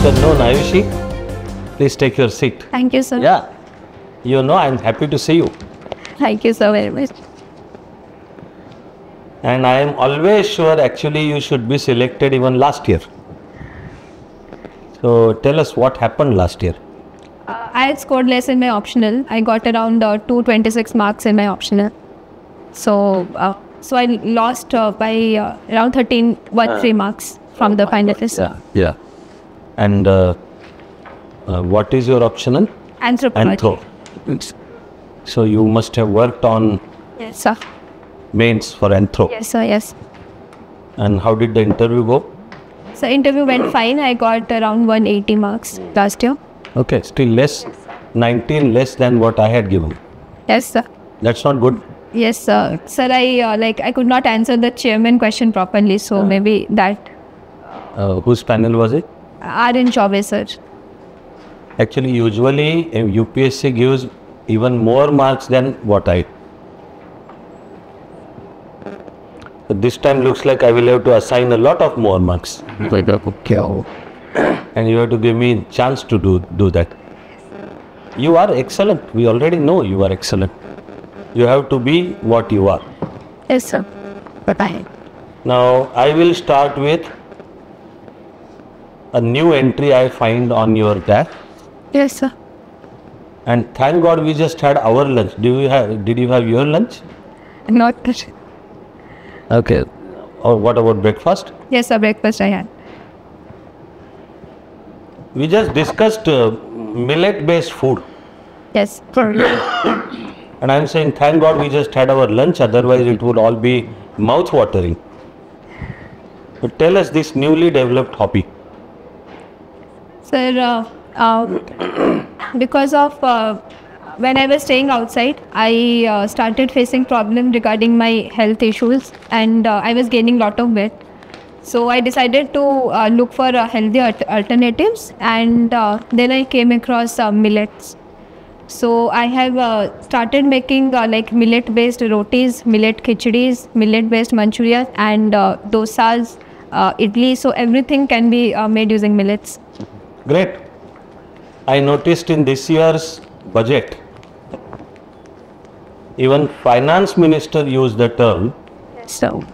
afternoon, Ayushi. Please take your seat. Thank you, sir. Yeah. You know, I'm happy to see you. Thank you, sir, very much. And I am always sure actually you should be selected even last year. So tell us what happened last year. I had scored less in my optional. I got around 226 marks in my optional. So I lost by around 13 marks from the finalist. Yeah. And what is your optional? Anthropology. Anthro. So you must have worked on Yes, sir. mains for anthro. Yes, sir, yes. And how did the interview go? So interview went fine. I got around 180 marks last year. Okay, still less, 19 less than what I had given. Yes, sir. That's not good. Yes, sir. Sir, I could not answer the chairman question properly, so maybe that. Whose panel was it? R.N. Chaube, sir. Actually, usually UPSC gives even more marks than what I. But this time looks like I will have to assign a lot of more marks. And you have to give me a chance to do that. You are excellent. We already know you are excellent. You have to be what you are. Yes, sir. Bye-bye. Now, I will start with a new entry I find on your tab. Yes, sir. And thank God we just had our lunch. Did you have your lunch? Not that. Okay. Or what about breakfast? Yes, sir. Breakfast I had. We just discussed millet-based food. Yes. And I am saying thank God we just had our lunch. Otherwise it would all be mouth-watering. But tell us this newly developed hobby. Sir, because of when I was staying outside, I started facing problems regarding my health issues, and I was gaining lot of weight. So I decided to look for healthy alternatives, and then I came across millets. So I have started making like millet-based rotis, millet khichdis, millet-based manchurias, and dosas, idli. So everything can be made using millets. Great. I noticed in this year's budget, even finance minister used the term So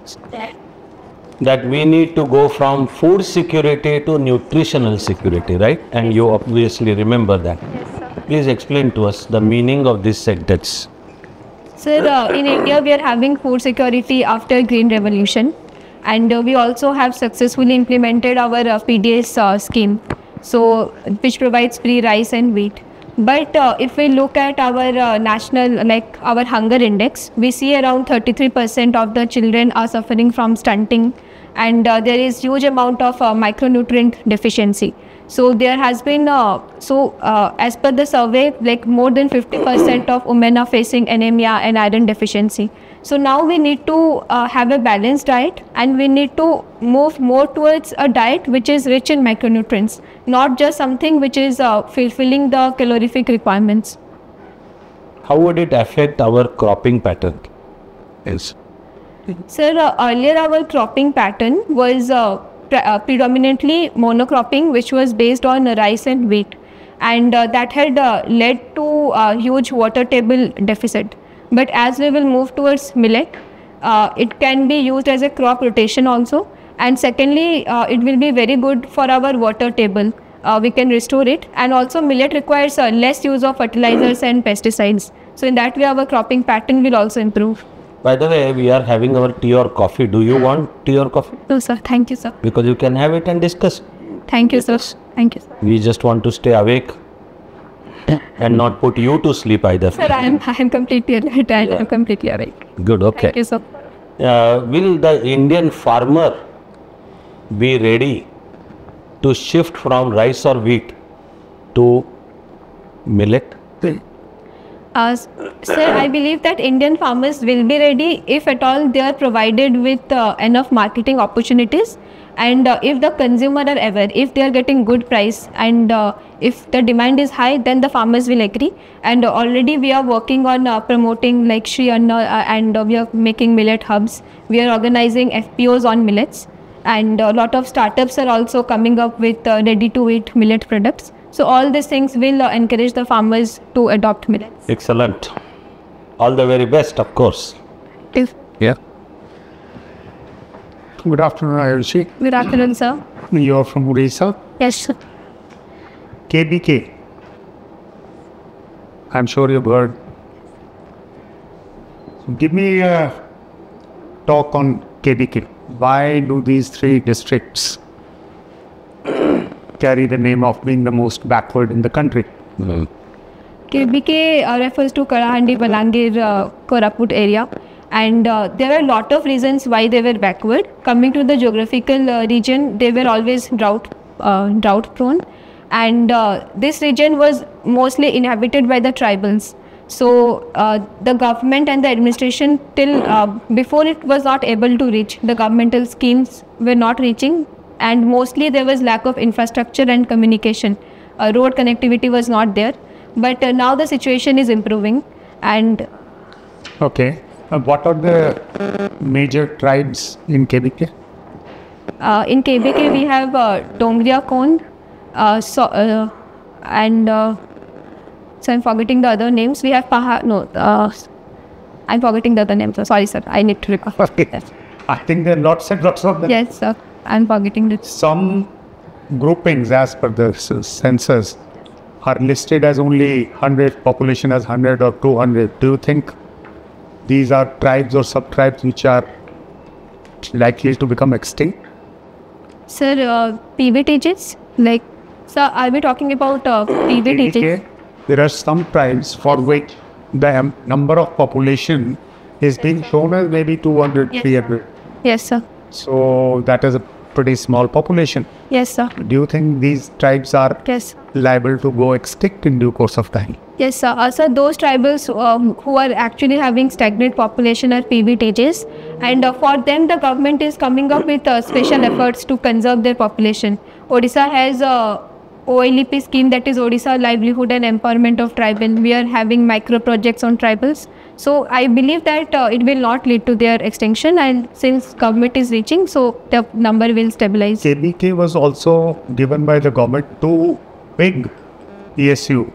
that we need to go from food security to nutritional security, right? And you obviously remember that. yes, sir. Please explain to us the meaning of this sentence. Sir, in India we are having food security after Green Revolution, and we also have successfully implemented our PDS scheme, so which provides free rice and wheat. But if we look at our national, like our hunger index, we see around 33% of the children are suffering from stunting, and there is huge amount of micronutrient deficiency. So there has been, as per the survey, like more than 50% of women are facing anemia and iron deficiency. So now we need to have a balanced diet, and we need to move more towards a diet which is rich in micronutrients, not just something which is fulfilling the calorific requirements. How would it affect our cropping pattern? Yes. Sir, earlier our cropping pattern was predominantly monocropping, which was based on rice and wheat, and that had led to huge water table deficit. But as we will move towards millet, it can be used as a crop rotation also, and secondly it will be very good for our water table. We can restore it, and also millet requires less use of fertilizers and pesticides, so in that way our cropping pattern will also improve. By the way, we are having our tea or coffee. Do you want tea or coffee? No, sir. Thank you, sir. Because you can have it and discuss. Thank you, sir. Thank you, sir. We just want to stay awake and not put you to sleep either. Sir, I am completely alert and I am completely awake. Good, okay. Thank you, sir. Will the Indian farmer be ready to shift from rice or wheat to millet? Sir, I believe that Indian farmers will be ready if at all they are provided with enough marketing opportunities, and if the consumer are aware, if they are getting good price, and if the demand is high, then the farmers will agree. And already we are working on promoting like Shri Anna, and we are making millet hubs. We are organizing FPOs on millets, and a lot of startups are also coming up with ready-to-eat millet products. So all these things will encourage the farmers to adopt millets. Excellent. All the very best, of course. Yeah. Good afternoon, Ayushi. Good afternoon, sir. You're from Odisha. Yes, sir. KBK. I'm sure you've heard. Give me a talk on KBK. Why do these three districts carry the name of being the most backward in the country? KBK refers to Kalahandi, Balangir, Koraput area. And there are a lot of reasons why they were backward. Coming to the geographical region, they were always drought prone. And this region was mostly inhabited by the tribals. So the government and the administration before it was not able to reach. The governmental schemes were not reaching, and mostly there was lack of infrastructure and communication. Road connectivity was not there. But now the situation is improving. And okay. What are the major tribes in KBK? In KBK we have Dongriya Kond, and so I'm forgetting the other names. We have I'm forgetting the other names. So sorry, sir. I need to recall. I think there are lots and lots of them. Yes, sir. I'm forgetting it. Some groupings, as per the census, are listed as only 100, population as 100 or 200. Do you think these are tribes or sub-tribes which are likely to become extinct? Sir, PVTGs? Like, sir, are we talking about PVTGs? There are some tribes for which the number of population is being shown as maybe 200, Yes. 300. Yes, sir. So that is a pretty small population. Yes, sir. Do you think these tribes are Yes. liable to go extinct in due course of time? Yes, sir. Sir, those tribals who are actually having stagnant population are PVTGs, and for them the government is coming up with special efforts to conserve their population. Odisha has a OLEP scheme, that is Odisha Livelihood and Empowerment of Tribal. We are having micro projects on tribals. So I believe that it will not lead to their extinction, and since government is reaching, so the number will stabilize. KBK was also given by the government two big PSUs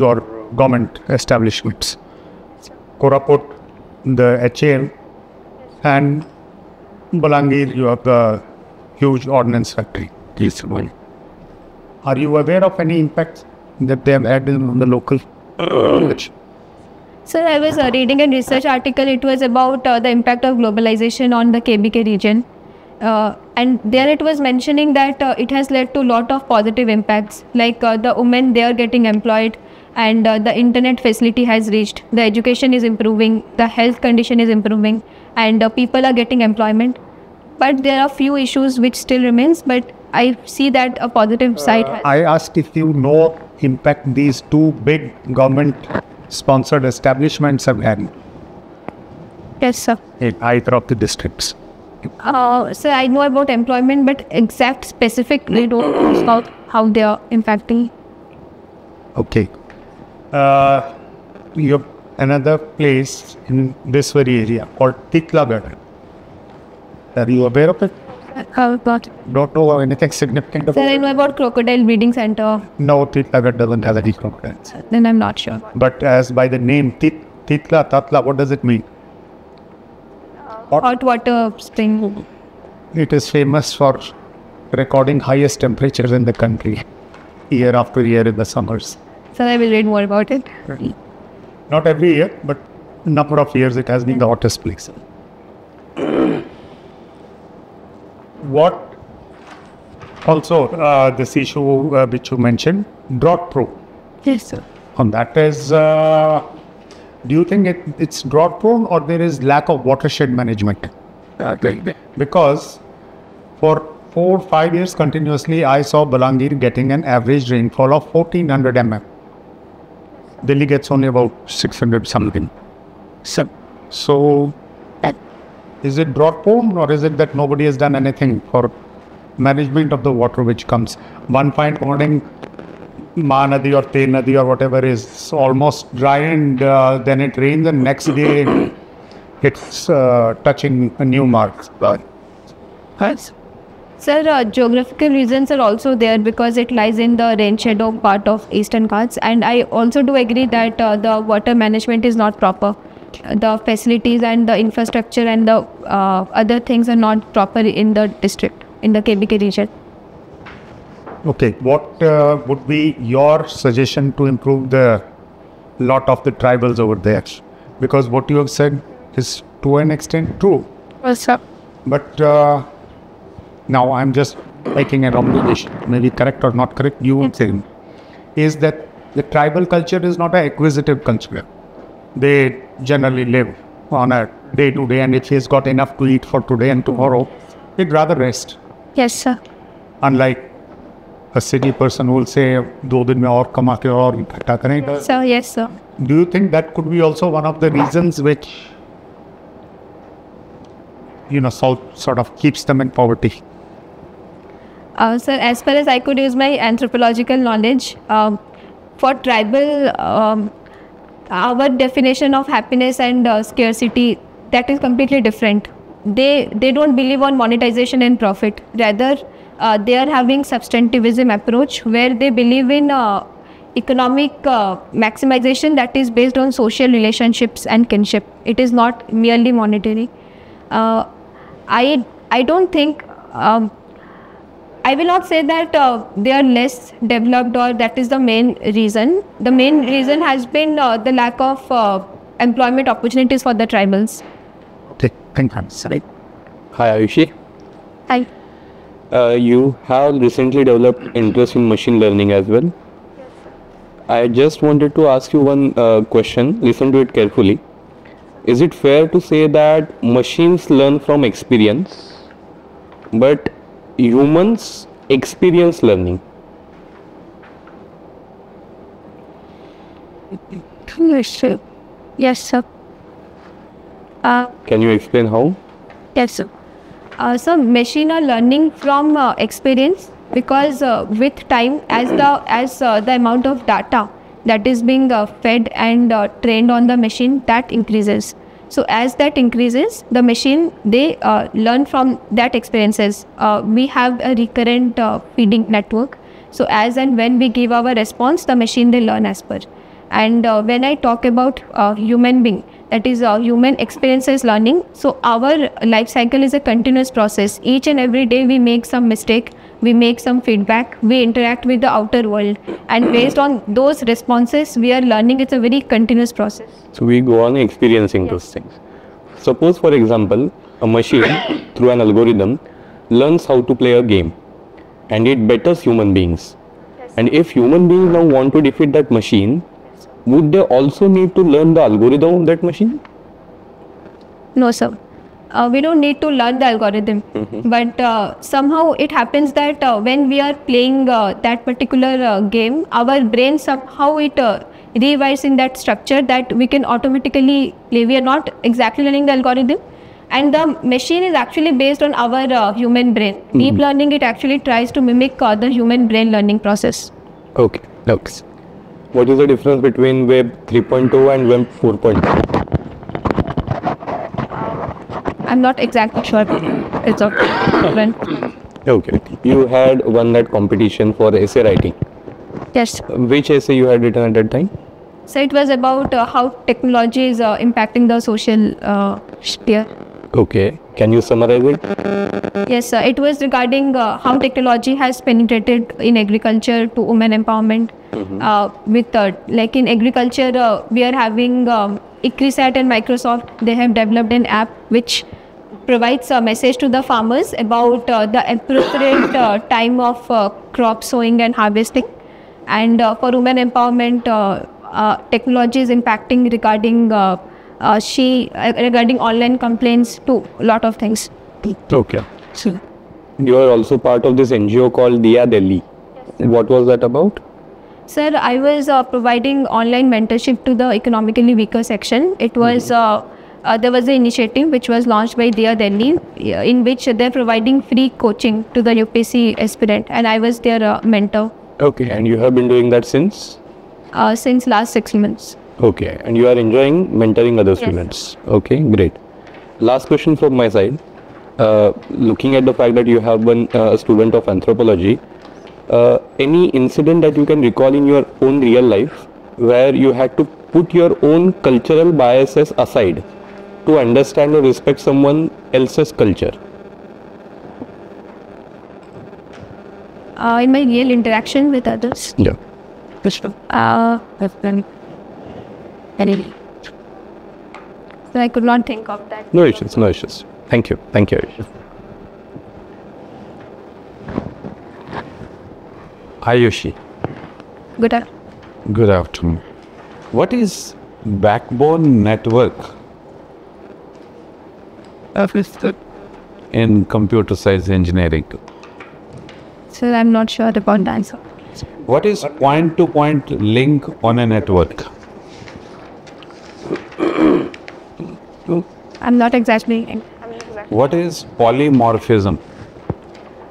or government establishments. Koraput, the HAL, and Balangir, you have the huge ordnance factory. Are you aware of any impacts that they have had on the local village? Sir, I was reading a research article. It was about the impact of globalization on the KBK region. And there it was mentioning that it has led to a lot of positive impacts, like the women, they are getting employed, and the internet facility has reached, the education is improving, the health condition is improving, and people are getting employment. But there are few issues which still remains, but I see that a positive side has. I asked if you know impact these two big government sponsored establishments have had Yes, sir. in either of the districts. Sir, I know about employment, but exact specifically don't know about how they are impacting. Okay. You have another place in this very area called Titlagad. Are you aware of it? Don't know anything significant Sir, about I it? know about crocodile breeding center. No, Titlagad doesn't have any crocodiles. Then I'm not sure. But as by the name Tatla, what does it mean? Hot water spring. It is famous for recording highest temperatures in the country year after year in the summers. Sir, I will read more about it. Not every year, but number of years it has been the hottest place. What also this issue which you mentioned, drought prone. Yes, sir. On that is, do you think it's drought prone or there is lack of watershed management? Because for 4-5 years continuously, I saw Balangir getting an average rainfall of 1400 mm. Delhi gets only about 600 something. So, is it drought prone or is it that nobody has done anything for management of the water which comes? One fine morning, Mahanadi or Te Nadi or whatever is almost dry, and then it rains, and next day it's touching a new mark. Sir, geographical reasons are also there because it lies in the rain shadow part of Eastern Ghats, and I also do agree that the water management is not proper. The facilities and the infrastructure and the other things are not proper in the district, in the KBK region. Okay, what would be your suggestion to improve the lot of the tribals over there? Because what you have said is to an extent true. What's up? But now I'm just making an observation, maybe correct or not correct, you would say, is that the tribal culture is not an acquisitive culture. They generally live on a day to day, and if he's got enough to eat for today and tomorrow, he'd rather rest. Yes, sir. Unlike a city person who will say, "Do din mein aur kama ke aur ikkatha karenge." Sir, yes, sir. Do you think that could be also one of the reasons which, sort of keeps them in poverty? Sir, as far as I could use my anthropological knowledge, for tribal, our definition of happiness and scarcity, that is completely different. They don't believe on monetization and profit. Rather, they are having substantivism approach where they believe in economic maximization that is based on social relationships and kinship. It is not merely monetary. I don't think, I will not say that they are less developed or that is the main reason. The main reason has been the lack of employment opportunities for the tribals. Okay, thank you. Hi Ayushi. Hi. You have recently developed interest in machine learning as well. I just wanted to ask you one question. Listen to it carefully. Is it fair to say that machines learn from experience, but humans experience learning? Yes, sir. Yes, sir. Can you explain how? Yes, sir. So machine are learning from experience because with time, as the amount of data that is being fed and trained on the machine, that increases. So as that increases, the machine, they learn from that experiences. We have a recurrent feeding network. So as and when we give our response, the machine, they learn as per. And when I talk about human being, that is human experiences learning. So our life cycle is a continuous process. Each and every day we make some mistake, we make some feedback, we interact with the outer world, and based on those responses we are learning. It's a very continuous process. So we go on experiencing those things. Suppose for example, a machine through an algorithm learns how to play a game and it betters human beings. And if human beings now want to defeat that machine, would they also need to learn the algorithm of that machine? No, sir. We don't need to learn the algorithm. But somehow it happens that when we are playing that particular game, our brain somehow it rewires in that structure that we can automatically play. We are not exactly learning the algorithm. And the machine is actually based on our human brain. Deep learning, it actually tries to mimic the human brain learning process. Okay. What is the difference between Web 3.0 and Web 4.0? I'm not exactly sure. It's different. Okay. You had won that competition for essay writing. Yes. Which essay you had written at that time? So it was about how technology is impacting the social sphere. Okay. Can you summarize it? Yes, it was regarding how technology has penetrated in agriculture to women empowerment. With like in agriculture, we are having ICRISAT and Microsoft. They have developed an app which provides a message to the farmers about the appropriate time of crop sowing and harvesting. And for women empowerment, technology is impacting regarding regarding online complaints to a lot of things. Okay. You are also part of this NGO called Diya Delhi. What was that about? Sir, I was providing online mentorship to the economically weaker section. It was there was an initiative which was launched by Diya Delhi, in which they're providing free coaching to the UPSC aspirant, and I was their mentor. Okay, and you have been doing that since? Since last 6 months. Okay, and you are enjoying mentoring other students. Okay, great. last question from my side. Looking at the fact that you have been a student of anthropology, any incident that you can recall in your own real life where you had to put your own cultural biases aside to understand or respect someone else's culture? In my real interaction with others. Yeah. So I could not think of that. No issues, no issues. Thank you. Thank you, Ayushi. Ayushi, Good. good afternoon. What is backbone network in computer science engineering? So I'm not sure about the answer. What is point-to-point link on a network? I'm not exactly. What is polymorphism?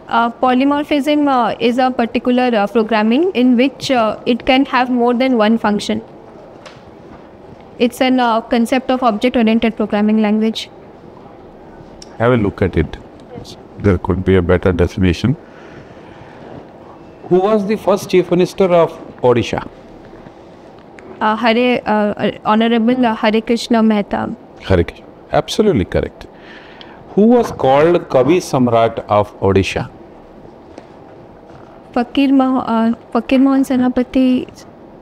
Polymorphism is a particular programming in which it can have more than one function. It's an concept of object-oriented programming language. Have a look at it. There could be a better definition. Who was the first Chief Minister of Odisha? Honorable Hare Krishna Mehta. Hare Krishna. Absolutely correct. Who was called Kavi Samrat of Odisha? Fakir Mohan Senapati.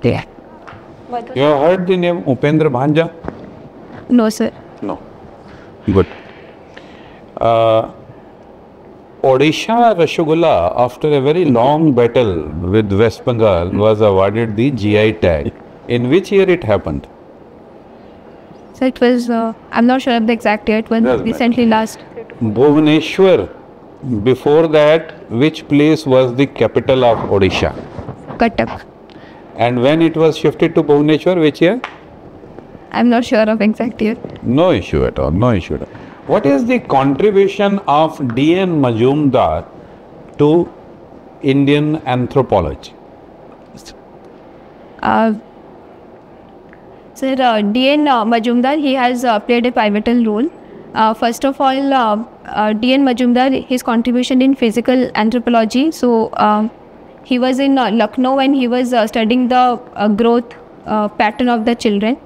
You have heard the name Upendra Bhanja? No, sir. No. Good. Odisha Rasgulla, after a very long battle with West Bengal, was awarded the GI tag. In which year it happened? So it was, I'm not sure of the exact year, it was Doesn't recently last. Bhubaneswar. Before that, which place was the capital of Odisha? Cuttack. And when it was shifted to Bhubaneswar, which year? I'm not sure of exact year. No issue at all, no issue at all. What is the contribution of D.N. Majumdar to Indian anthropology? Sir, D.N. Majumdar, he has played a pivotal role. First of all, D.N. Majumdar, his contribution in physical anthropology. So, he was in Lucknow when he was studying the growth pattern of the children.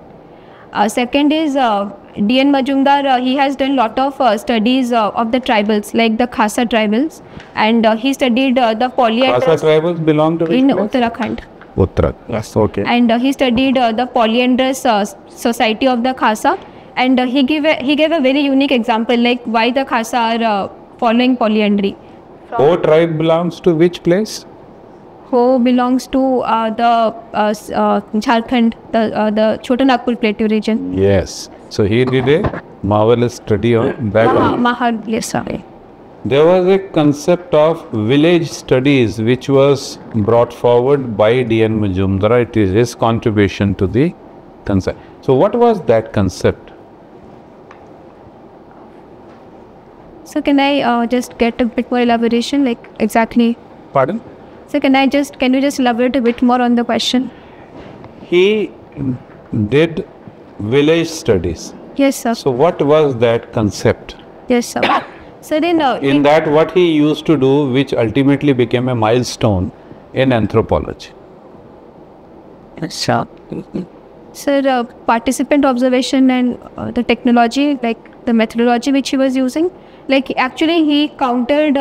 Second is D.N. Majumdar, he has done lot of studies of the tribals, like the Khasa tribals, and he studied the polyandrous. Khasa tribals belong to which in place? Uttarakhand. Uttarakhand. Yes, okay. And he studied the polyandrous society of the Khasa, and he gave a very unique example, like why the Khasa are following polyandry. Ho tribe belongs to which place? Ho belongs to the Jharkhand, the Chota Nagpur Plateau region. Yes. So he did a marvelous study on that. Yes, sir. There was a concept of village studies which was brought forward by D.N. Majumdar. It is his contribution to the concept. So what was that concept? So can I just get a bit more elaboration, like exactly? Pardon? So can you just elaborate a bit more on the question? He did village studies. Yes, sir. So what was that concept? Yes, sir. So then, In that, what he used to do, which ultimately became a milestone in anthropology. Sir, participant observation and the technology, like the methodology which he was using, like actually he countered,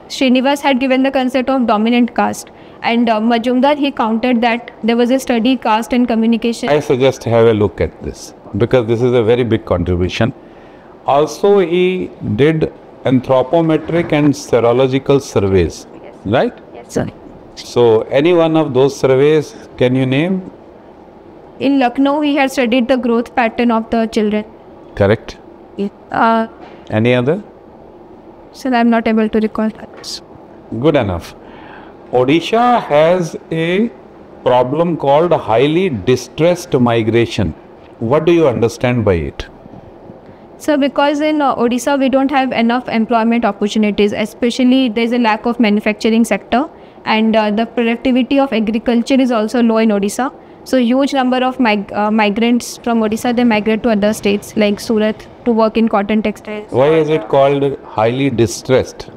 Srinivas had given the concept of dominant caste, and Majumdar, he countered that there was a study caste and communication. I suggest have a look at this, because this is a very big contribution. Also, he did anthropometric and serological surveys, right? Yes, sir. So, any one of those surveys, can you name? In Lucknow, he had studied the growth pattern of the children. Correct. Any other? So I'm not able to recall that. Good enough. Odisha has a problem called highly distressed migration. What do you understand by it? So because in Odisha we don't have enough employment opportunities, especially there is a lack of manufacturing sector, and the productivity of agriculture is also low in Odisha. So huge number of migrants from Odisha, they migrate to other states like Surat to work in cotton textiles. Why is it called highly distressed?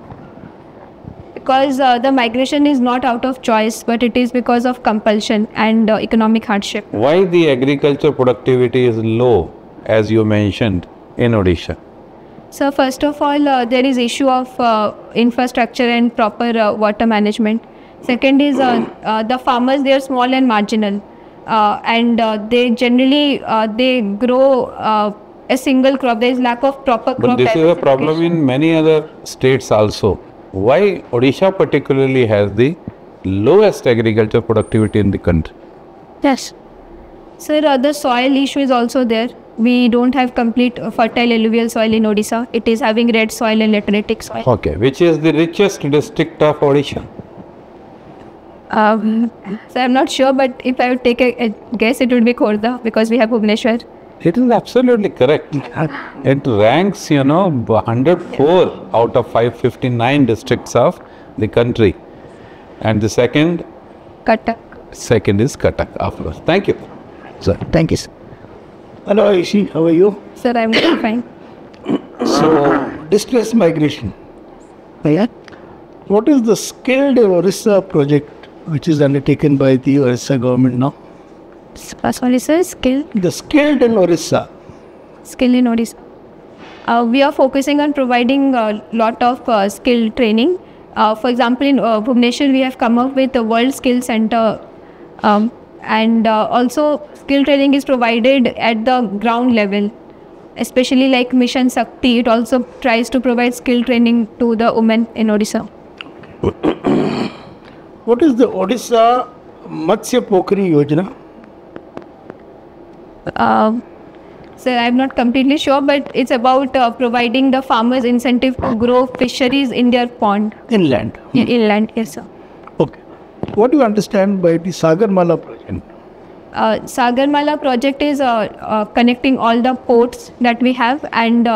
Because the migration is not out of choice, but it is because of compulsion and economic hardship. Why the agriculture productivity is low, as you mentioned, in Odisha? So first of all, there is issue of infrastructure and proper water management. Second is the farmers, they are small and marginal, and they generally they grow a single crop. There is lack of proper crop. But this is a problem in many other states also. Why Odisha particularly has the lowest agriculture productivity in the country? Yes. Sir, the soil issue is also there. We don't have complete fertile alluvial soil in Odisha. It is having red soil and lateritic soil. Okay, which is the richest district of Odisha? So I'm not sure, but if I would take a guess, it would be Khordha because we have Bhubaneswar. It is absolutely correct. It ranks, 104 out of 559 districts of the country. And the second Cuttack. is Cuttack, of course. Thank you. Sir, thank you, sir. Hello, Ayushi. How are you? Sir, I'm doing fine. So, distress migration. Yeah. What is the skilled in Orissa project which is undertaken by the Orissa government now? Sorry, sir, skill The skilled in Orissa. in Odisha. We are focusing on providing a lot of skill training. For example, in Bhubaneswar, we have come up with the World Skill Center, and also skill training is provided at the ground level, especially like Mission Shakti. It also tries to provide skill training to the women in Odisha. What is the Odisha Matsya Pokri Yojana? Sir, I'm not completely sure, but it's about providing the farmers incentive to grow fisheries in their pond. Inland. Inland, yes, sir. Okay. What do you understand by the Sagarmala project? Sagarmala project is connecting all the ports that we have and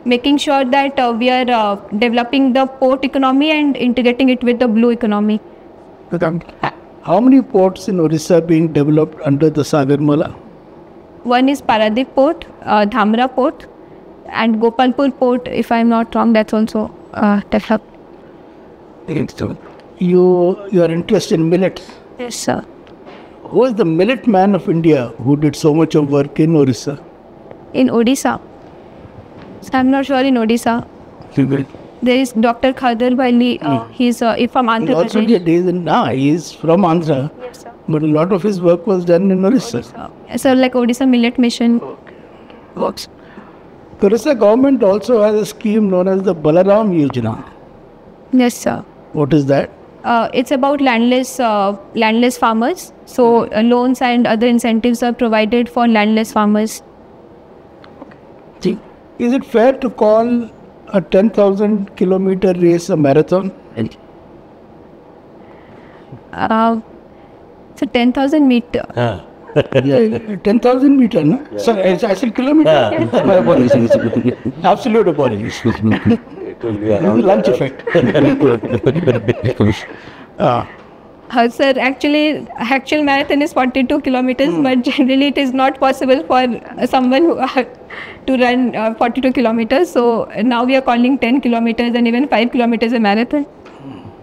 making sure that we are developing the port economy and integrating it with the blue economy. How many ports in Orissa are being developed under the Sagarmala? One is Paradip Port, Dhamra Port, and Gopalpur Port, if I'm not wrong, that's also developed. You are interested in millet. Yes, sir. Who is the millet man of India who did so much of work in Orissa? In Odisha. So I'm not sure in Odisha. There is Dr. Khadar Bali. He's from Andhra Also, Pradesh. he is from Andhra, Yes, sir. but a lot of his work was done in Orissa. So like Odisha Millet Mission. Works. The Orissa government also has a scheme known as the Balaram Yojana. Yes, sir. What is that? It's about landless farmers. So loans and other incentives are provided for landless farmers. Is it fair to call a 10,000 kilometer race a marathon? So 10,000 meter. Yeah, 10,000 meter, no? Yeah. Sorry, I said kilometer. My apologies. Absolute apologies. Lunch effect. Sir, actual marathon is 42 kilometers, but generally it is not possible for someone to run 42 kilometers. So now we are calling 10 kilometers and even 5 kilometers a marathon.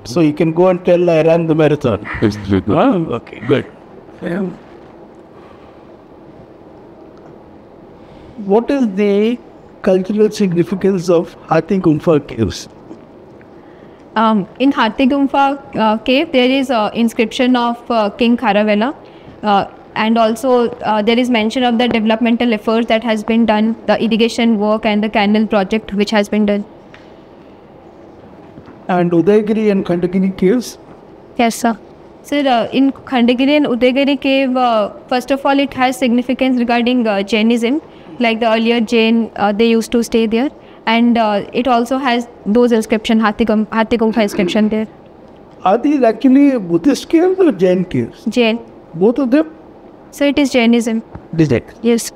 So you can go and tell I ran the marathon. Okay, good. What is the cultural significance of Hathi Gumpha caves? In Hathi Gumpha cave, there is an inscription of King Kharavela, and also there is mention of the developmental efforts that has been done, the irrigation work and the canal project which has been done. And Udaygiri and Khandagiri caves? Yes, sir. Sir, in Khandagiri and Udaygiri cave, first of all, it has significance regarding Jainism. Like the earlier Jain, they used to stay there. And it also has those inscription, Hathi Gumpha inscription there. Are these actually Buddhist caves or Jain caves? Jain. Both of them? So it is Jainism. Yes.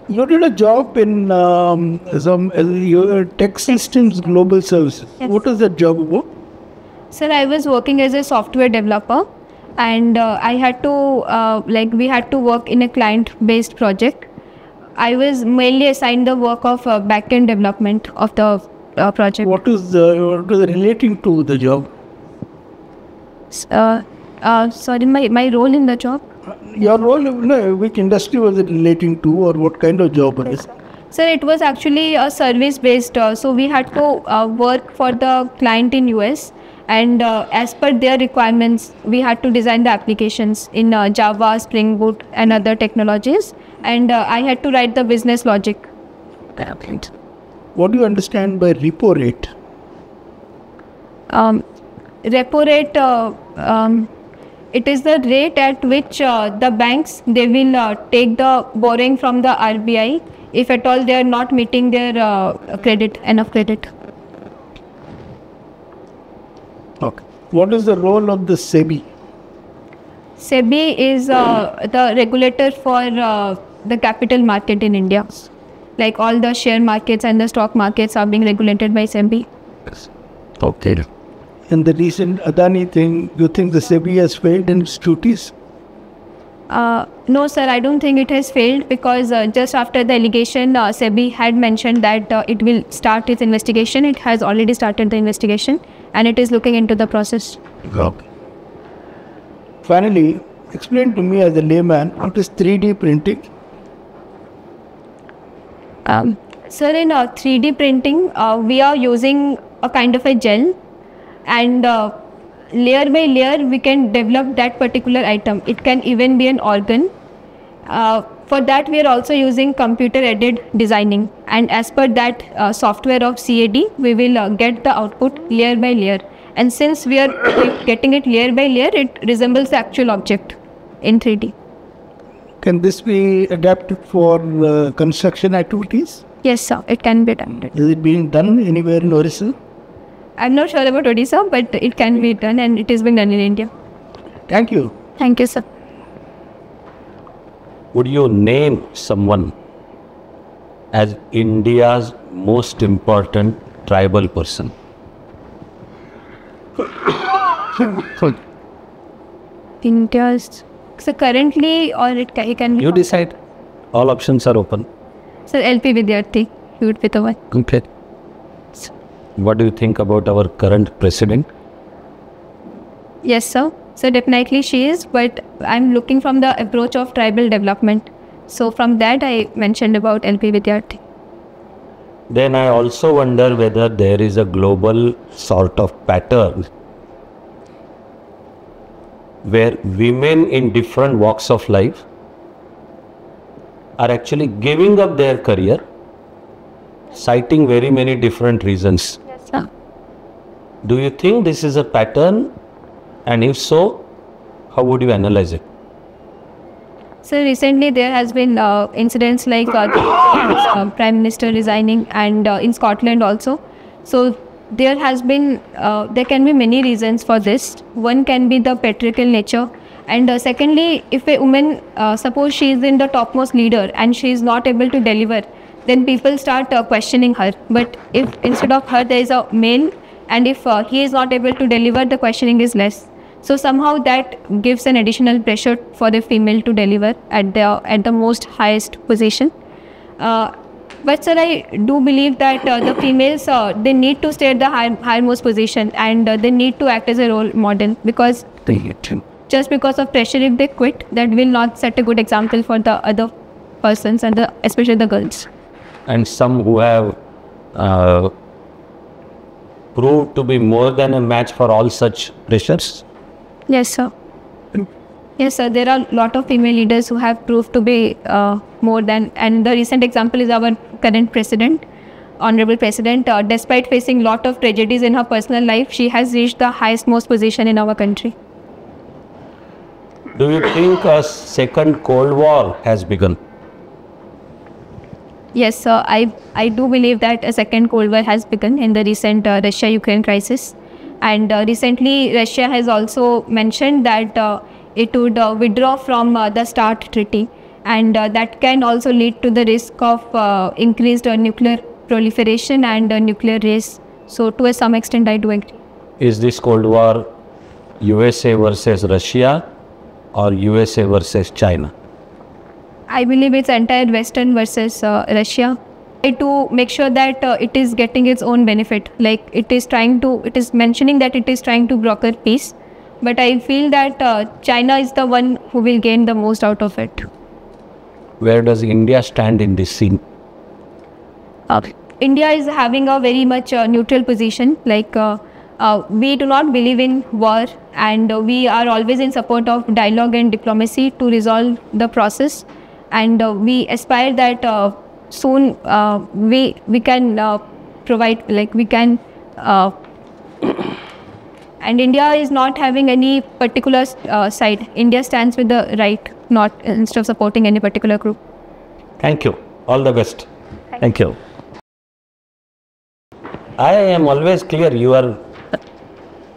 You did a job in your Tech Systems Global Services. Yes. What is that job about? Sir, I was working as a software developer and I had to we had to work in a client-based project. I was mainly assigned the work of back-end development of the project. What is relating to the job? Sorry, my role in the job? Your role, which industry was it relating to, or what kind of job was it? Sir, it was actually a service-based, so we had to work for the client in US, and as per their requirements, we had to design the applications in Java, Spring Boot, and other technologies, and I had to write the business logic. What do you understand by repo rate? Repo rate, it is the rate at which the banks, they will take the borrowing from the RBI if at all they are not meeting their enough credit. Okay. What is the role of the SEBI? SEBI is the regulator for the capital market in India. Like all the share markets and the stock markets are being regulated by SEBI. Okay. And the recent Adani thing, you think the SEBI has failed in its duties? No, sir, I don't think it has failed, because just after the allegation, SEBI had mentioned that it will start its investigation. It has already started the investigation and it is looking into the process. Okay. Finally, explain to me as a layman, what is 3D printing? Sir, in 3D printing, we are using a kind of a gel, and layer by layer we can develop that particular item. It can even be an organ. For that we are also using computer aided designing, and as per that software of CAD, we will get the output layer by layer, and since we are getting it layer by layer, it resembles the actual object in 3D. Can this be adapted for construction activities? Yes, sir, it can be adapted. Is it being done anywhere in Orissa? I'm not sure about Odisha, but it can be done, and it is being done in India. Thank you. Thank you, sir. Would you name someone as India's most important tribal person? India's. So currently, or it can be. You decide. All options are open. So LP Vidyarthi, he would be the one. Okay. What do you think about our current president? Yes, sir. So definitely she is, but I'm looking from the approach of tribal development. So from that I mentioned about LP Vidyarthi. Then I also wonder whether there is a global sort of pattern where women in different walks of life are actually giving up their career, citing very many different reasons. Yes, sir. Do you think this is a pattern? And if so, how would you analyze it? So recently there has been incidents like Prime Minister resigning, and in Scotland also. So there has been, there can be many reasons for this. One can be the patriarchal nature, and secondly, if a woman, suppose she is in the topmost leader and she is not able to deliver, then people start questioning her. But if instead of her there is a male, and if he is not able to deliver, the questioning is less. So somehow that gives an additional pressure for the female to deliver at the most highest position. But sir, I do believe that the females, they need to stay at the highermost position, and they need to act as a role model, because just because of pressure, if they quit, that will not set a good example for the other persons, and especially the girls. And some who have proved to be more than a match for all such pressures? Yes, sir. Yes, sir. There are a lot of female leaders who have proved to be more than, and the recent example is our current president, Honorable President. Despite facing a lot of tragedies in her personal life, she has reached the highest most position in our country. Do you think a second Cold War has begun? Yes, sir. I do believe that a second Cold War has begun in the recent Russia-Ukraine crisis. And recently, Russia has also mentioned that it would withdraw from the START treaty, and that can also lead to the risk of increased nuclear proliferation and nuclear race. So to some extent, I do agree. Is this Cold War USA versus Russia or USA versus China? I believe it's entire Western versus Russia. To make sure that it is getting its own benefit, like it is mentioning that it is trying to broker peace, but I feel that China is the one who will gain the most out of it. Where does India stand in this scene? India is having a very much neutral position, like we do not believe in war, and we are always in support of dialogue and diplomacy to resolve the process, and we aspire that soon we can provide, like we can and India is not having any particular side. India stands with the right, not instead of supporting any particular group. Thank you. All the best. Thank you. I am always clear, you are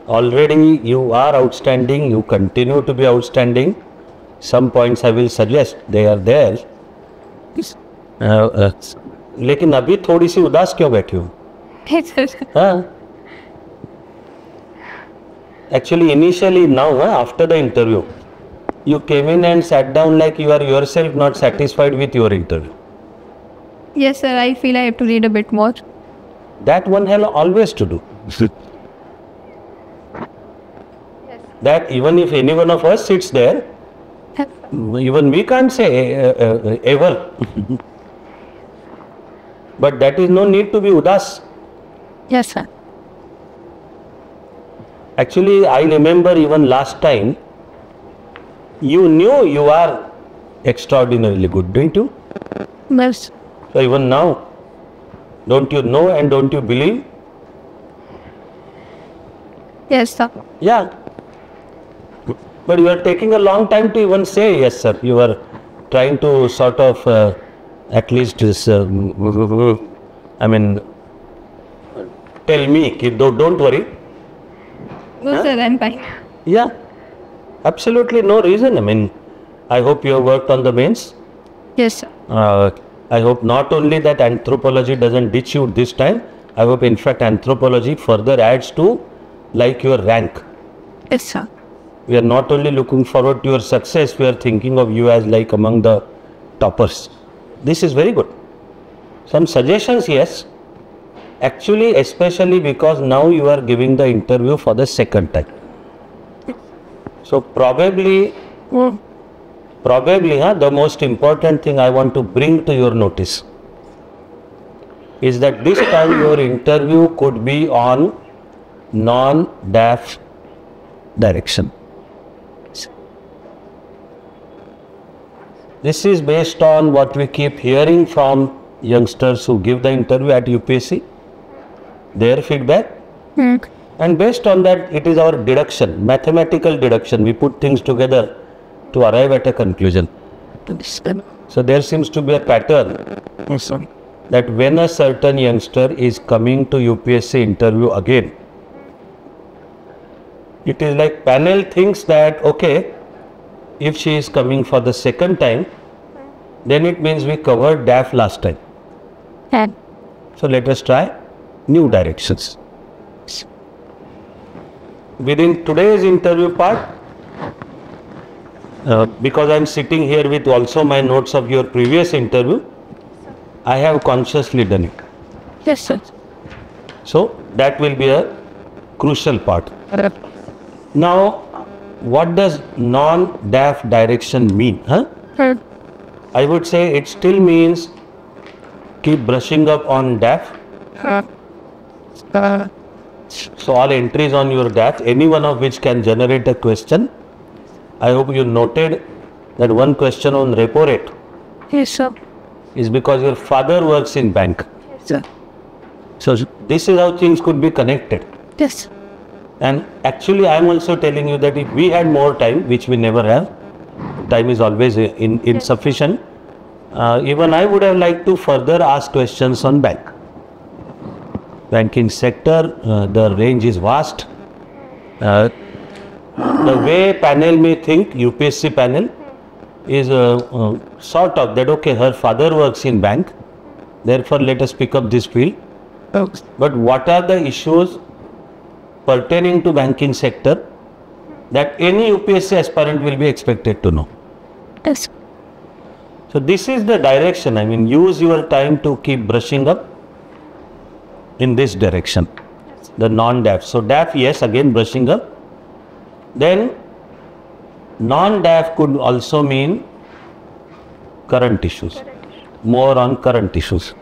outstanding, you continue to be outstanding. Some points I will suggest, they are there. लेकिन अभी थोड़ी सी उदास क्यों बैठी हो? हाँ? Actually, initially now, after the interview, you came in and sat down like you are yourself not satisfied with your interview. Yes, sir. I feel I have to read a bit more. That one has always to do. That even if any one of us sits there, even we can't say ever. But that is no need to be udas. Yes, sir. Actually, I remember even last time, you knew you are extraordinarily good, didn't you? Yes. So even now, don't you know and don't you believe? Yes, sir. Yeah. But you are taking a long time to even say yes, sir. You are trying to sort of at least this, tell me, don't worry. No, sir, I'm fine. Yeah. Absolutely no reason. I hope you have worked on the mains. Yes, sir. I hope not only that anthropology doesn't ditch you this time, I hope in fact anthropology further adds to like your rank. Yes, sir. We are not only looking forward to your success, we are thinking of you as like among the toppers. This is very good. Some suggestions, yes. Actually, especially because now you are giving the interview for the second time. So probably, the most important thing I want to bring to your notice is that this time your interview could be on non-DAF direction. This is based on what we keep hearing from youngsters who give the interview at UPSC, their feedback, and based on that it is our deduction, mathematical deduction. We put things together to arrive at a conclusion. So there seems to be a pattern that when a certain youngster is coming to UPSC interview again, it is like panel thinks that okay, if she is coming for the second time, then it means we covered DAF last time. So let us try new directions. Within today's interview part, because I am sitting here with also my notes of your previous interview, I have consciously done it. Yes, sir. So that will be a crucial part. Now, what does non-DAF direction mean? I would say it still means keep brushing up on DAF. So all entries on your DAF, any one of which can generate a question. I hope you noted that one question on repo rate. Yes, sir. Is because your father works in bank. Yes, sir. So this is how things could be connected. Yes. And actually I am also telling you that if we had more time, which we never have, time is always insufficient, even I would have liked to further ask questions on banking sector. The range is vast. The way panel may think, UPSC panel, is sort of that okay, her father works in bank, therefore let us pick up this field. But what are the issues pertaining to banking sector that any UPSC aspirant will be expected to know. Yes. So this is the direction. I mean, use your time to keep brushing up in this direction. The non-DAF. So DAF, yes, again brushing up. Then non-DAF could also mean current issues. More on current issues.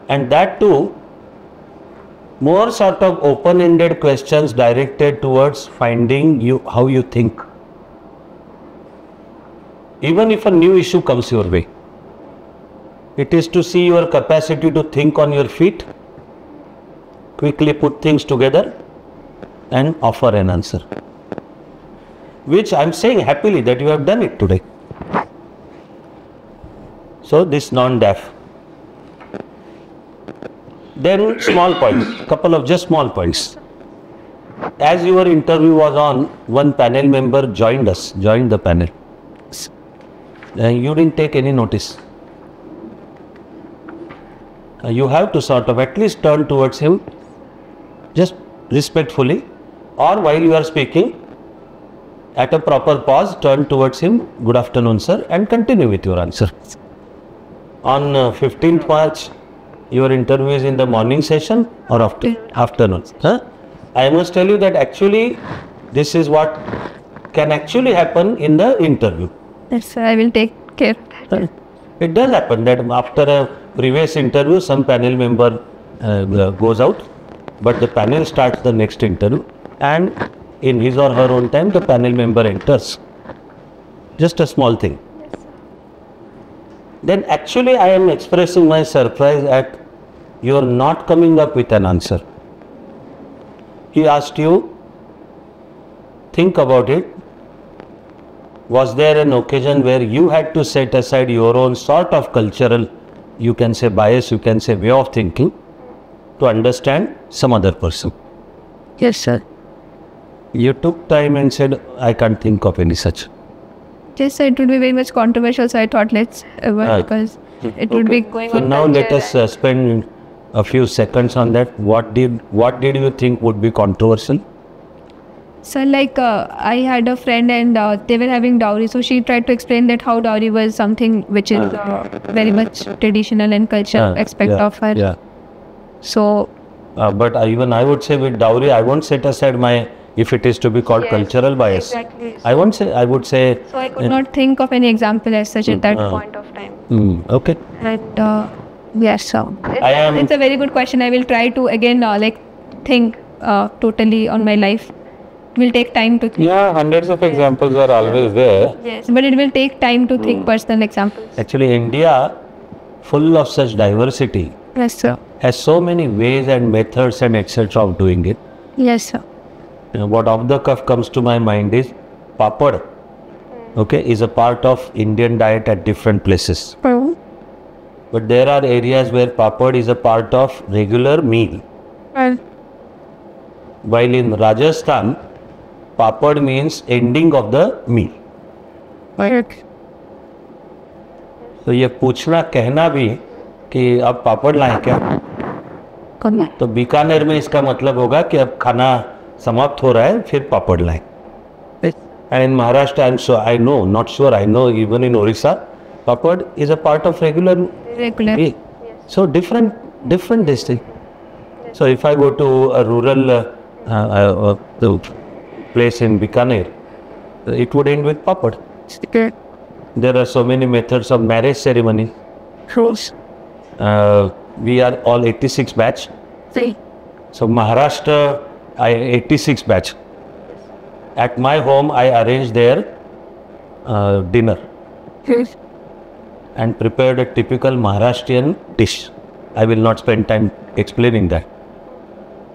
And that too, more sort of open-ended questions directed towards finding how you think. Even if a new issue comes your way, it is to see your capacity to think on your feet, quickly put things together and offer an answer. Which I am saying happily that you have done it today. So this non-DAF. Then small points, couple of just small points. As your interview was on, one panel member joined the panel. You didn't take any notice. You have to sort of at least turn towards him, just respectfully, or while you are speaking, at a proper pause, turn towards him, good afternoon sir, and continue with your answer. On 15th March, your interview is in the morning session or afternoon? Huh? I must tell you that actually this is what can actually happen in the interview. Yes, sir, I will take care. It does happen that after a previous interview, some panel member goes out, but the panel starts the next interview, and in his or her own time, the panel member enters. Just a small thing. Then actually I am expressing my surprise at you are not coming up with an answer. He asked you, think about it. Was there an occasion where you had to set aside your own sort of cultural, you can say bias, you can say way of thinking, to understand some other person? Yes, sir. You took time and said, I can't think of any such. Yes, sir, it would be very much controversial, so I thought let's because it would be going so on. Now let us spend a few seconds on that. What did you think would be controversial? So like I had a friend and they were having dowry, so she tried to explain that how dowry was something which is very much traditional and cultural aspect of her. Yeah. So. But even I would say with dowry, I won't set aside my, if it is to be called cultural bias. Exactly. I won't say, I would say. So I could not think of any example as such at that point of time. Okay. And yes, so it's a very good question. I will try to again like think totally on my life. It will take time to think. Yeah, hundreds of examples are always there. Yes, but it will take time to think personal examples. Actually, India, full of such diversity, Yes, sir. has so many ways and methods and etc. of doing it. Yes, sir. What off the cuff comes to my mind is papad. Okay, is a part of Indian diet at different places. But there are areas where papad is a part of regular meal. While in Rajasthan, papad means ending of the meal. तो ये पूछना कहना भी कि अब पापड़ लाएं क्या, तो बीकानेर में इसका मतलब होगा कि अब खाना समाप्त हो रहा है, फिर पापड़ लाएं. And in Maharashtra, I know, not sure, I know even in Orissa, papad is a part of regular meal. So different district. So if I go to a rural place in Bikaner, it would end with papad. There are so many methods of marriage ceremony. We are all 86 batch. So Maharashtra, 86 batch. At my home, I arranged their dinner and prepared a typical Maharashtrian dish. I will not spend time explaining that.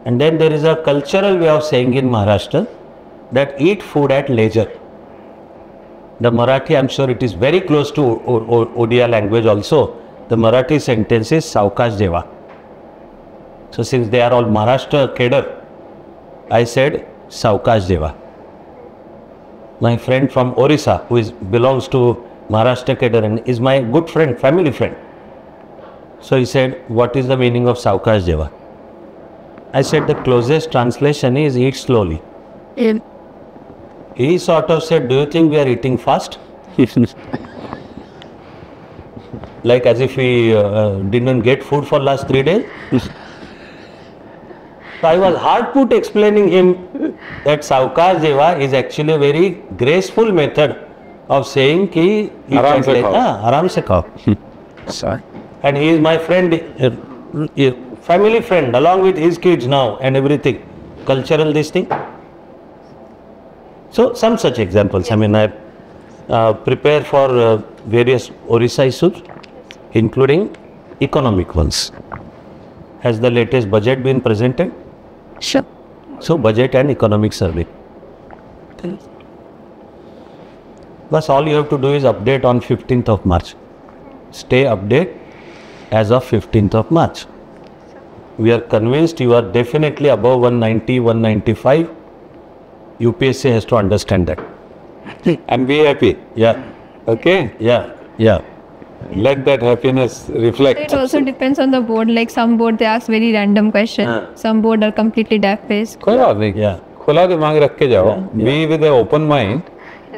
And then there is a cultural way of saying in Maharashtra that eat food at leisure. The Marathi, I'm sure it is very close to Odia language also. The Marathi sentence is Saukash Jeva. So since they are all Maharashtra cadre, I said Saukash Jeva. My friend from Orissa, who belongs to Maharashtra cadre and is my good friend, family friend. So he said, what is the meaning of Saukash Jeva? I said the closest translation is eat slowly. He sort of said, do you think we are eating fast? Like as if we didn't get food for last 3 days. So I was hard put explaining him that Saukar Jeva is actually a very graceful method of saying ki Aram se khao. Aram se khao. And he is my friend, family friend, along with his kids now and everything. Cultural this thing. So some such examples. I mean, I prepare for various Orissa issues, including economic ones. Has the latest budget been presented? Sure. So budget and economic survey. Thus all you have to do is update on 15th of March. Stay update as of 15th of March. We are convinced you are definitely above 190, 195. UPSC has to understand that. And be happy. Yeah, Okay? yeah, yeah. Let that happiness reflect. It also depends on the board. Like some board they ask very random question. Some board are completely deaf based. कोई बात नहीं. Yeah. खुला दिमाग रख के जाओ. Be with an open mind.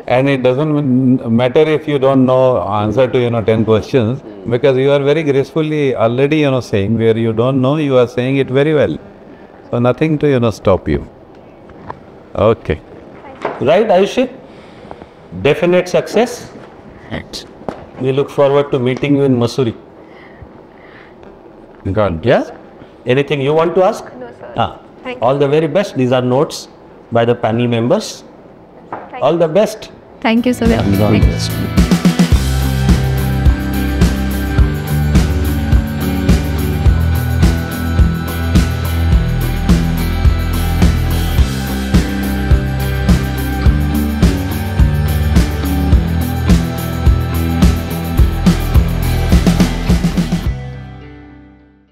And it doesn't matter if you don't know answer to 10 questions, because you are very gracefully already saying where you don't know, you are saying it very well. So nothing to stop you. Okay. Right, Ayushi? Definite success. We look forward to meeting you in Mussoorie. God. Yeah? Anything you want to ask? No, sir. Thank you. All the very best. These are notes by the panel members. All the best. Thank you, sir. All the best.